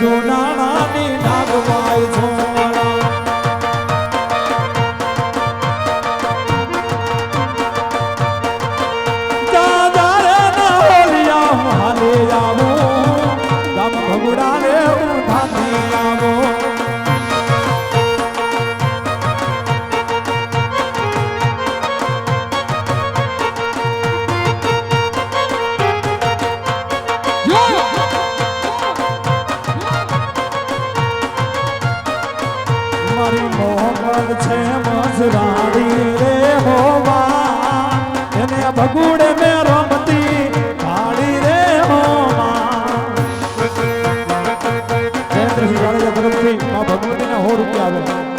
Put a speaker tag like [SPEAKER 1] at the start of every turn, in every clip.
[SPEAKER 1] જુનાણાની નાગવાય છોરા દાદારે ના હોલિયા માલે આવો ગામ ભગુડાને ઉઠાતી આવો છે મસરાડી રે હોવા એને ભગુડે મે રમતી કાળી રે હોવા જયેન્દ્રસિંહ જાડેજા તરફથી આ ભગવતીના 100 રૂપિયા આવે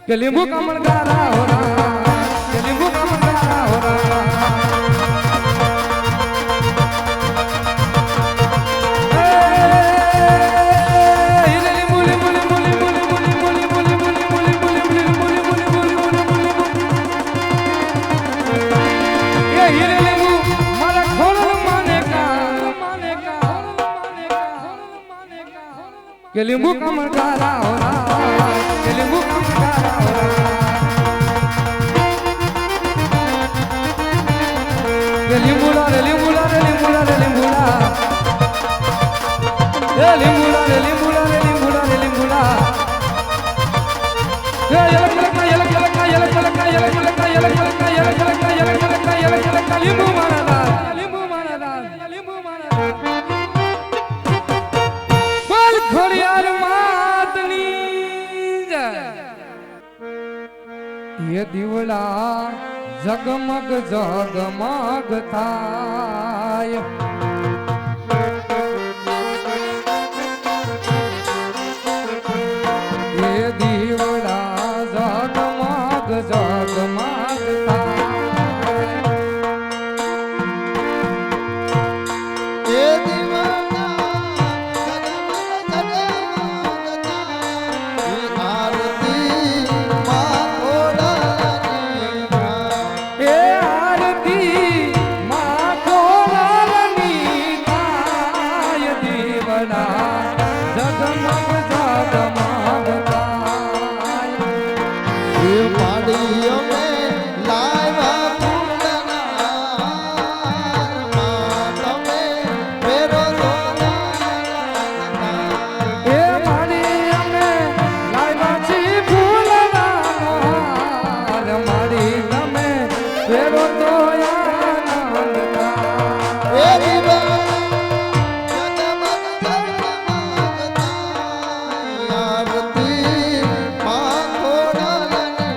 [SPEAKER 2] के लींबू का मणगारा हो रहा, के लींबू का मणगारा हो रहा। लींबू लींबू लींबू કે લીંબુ કમળ ગારા હો રામ કે લીંબુ કમળ ગારા હો રામ કે લીંબુડા રે લીંબુડા રે લીંબુડા રે લીંબુડા એ લીંબુડા રે લીંબુડા રે લીંબુડા રે લીંબુડા એ યલક યલક યલક યલક યલક યલક યલક યલક યલક યલક યલક યલક યલક યલક લીંબુ મારા દાસ લીંબુ મારા દાસ લીંબુ મારા દાસ બોલ ખોડિયાર માતની જય ये दिवड़ा जगमग जगमग थाय ये दिवड़ा जगमग जगमग थाय
[SPEAKER 3] ये दिवड़ा जगमग जगमग थाय ये आरती मां
[SPEAKER 2] ए आरती मां कोरानी थाय दिवड़ा जगमग जगमग थाय
[SPEAKER 3] ये पाड़ियों में लावा फूलना मां तमे मेरो दोना
[SPEAKER 2] ए मारी अमे लायवा छी फूलना हार मारी तमे फेरो तो आनंद था
[SPEAKER 3] ये दिवड़ा जगमग जगमग थाय आरती मां कोरानी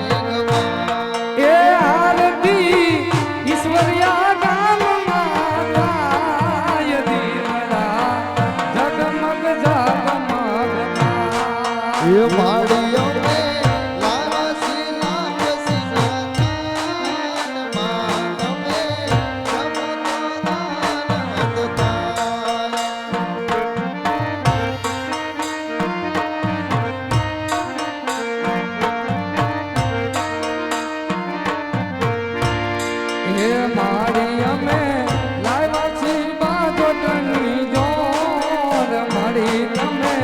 [SPEAKER 2] ए आरती ईश्वरिया गाम माता ये दीवड़ा जगमग जगमग था
[SPEAKER 3] ये पाड़ियों में लावा सिलाप सिलाता मां तमे जगमग थाय
[SPEAKER 2] ए मारी अमे लायवा छी बाजोटनी जोर मारी तमे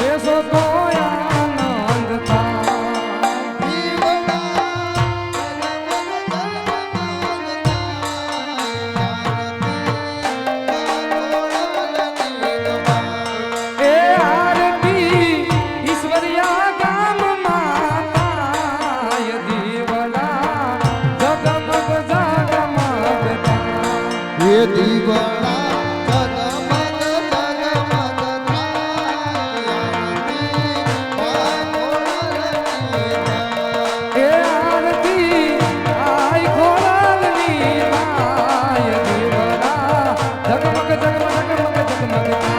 [SPEAKER 2] देशो तो आनंद था
[SPEAKER 3] दिवड़ा जगमग जगमग थाय आरती मां कोरानी
[SPEAKER 2] ए आरती ईश्वरिया गाम माता ये दीवड़ा जगमग जगमग था
[SPEAKER 3] ये दिवड़ा जगमग जगमग थाय आरती मां
[SPEAKER 2] ए आरती आई
[SPEAKER 3] कोरानी
[SPEAKER 2] खोलनी माय दीवड़ा जगमग जगमग जगमग जगमग था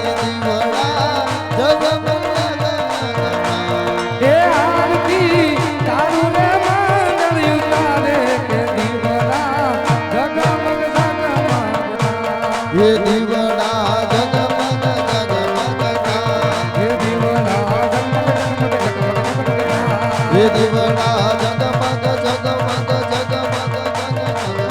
[SPEAKER 3] ये दिवड़ा जगमग जगमग थाय
[SPEAKER 2] ए आरती तारू रे मंगल उतारे के दीवड़ा जगमग जगमग था
[SPEAKER 3] ये दिवड़ा जगमग जगमग थाय
[SPEAKER 2] ये दीवड़ा जगमग जगमग जगमग था
[SPEAKER 3] ये दिवड़ा जगमग जगमग जगमग जगमग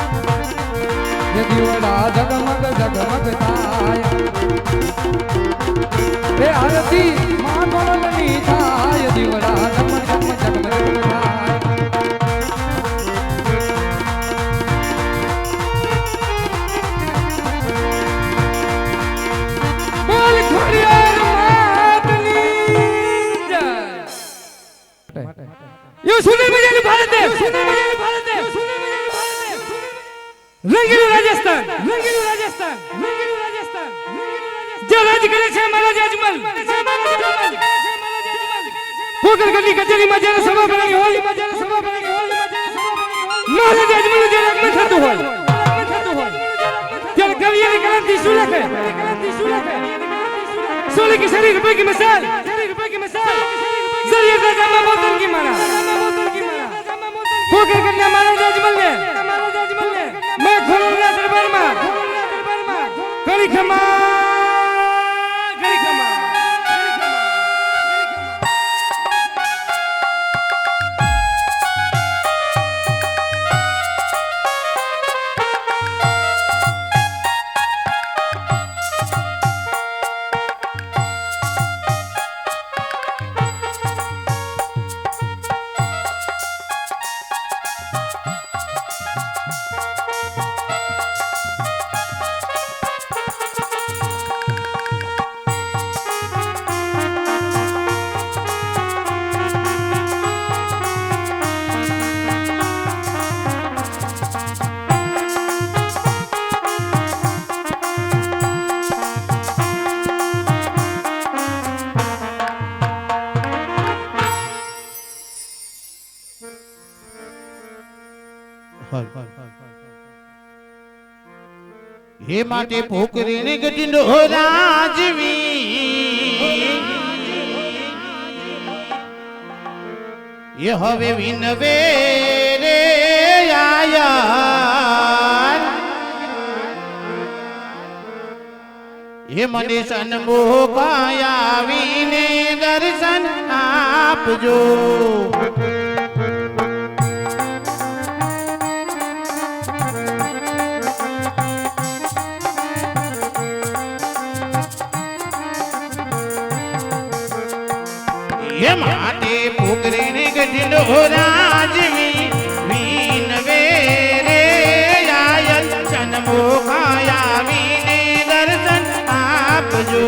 [SPEAKER 2] ये दीवड़ा जगमग जगमग थाय ए आरती मां कोलनी थाय दीवड़ा जगमग जगमग जगमग थाय बोल खड़ियार मातनी जय यो सुंदर मजाली भारत है सुंदर मजाली भारत है सुंदर मजाली भारत है रंगीलो राजस्थान रंगीलो राजस्थान रंगीलो राजस्थान जो राज करे છે મહારાજ અજમલ પોકર ગલી કચેરી માં જ્યારે સભા ભરાઈ હોય મહારાજ અજમલ જે આગમન થતું હોય ત્યારે કવિઓની ક્રાંતિ શું લખે सोले की शरीर रुपए की मिसाल जरिए जामा बोतल की मारा पोकर करना महाराज अजमल ने मैं खोलना दरबार में कड़ी खमा कड़ी खमा
[SPEAKER 4] હે માટે પોકરીને ગઢનો રાજવી એ હવે વિનવે રે આયા હે મને સન્મુખ આવીને દર્શન આપજો હે માટે પોકરીને ગઢનો રાજવી વિનવે રે આયલ સન્મુખ આવીને દર્શન આપજો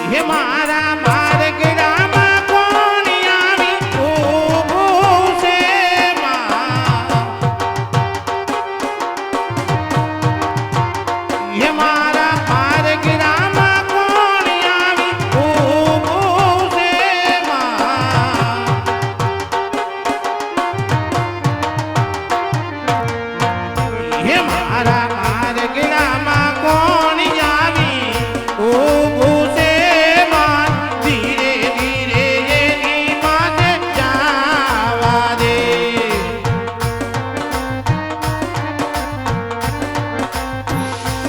[SPEAKER 4] હે મારા માર્ગ રામા કોણ આવી ઊભું છે હે મારા માર્ગ રામા કોણ આવી ઊભું છે હે મારા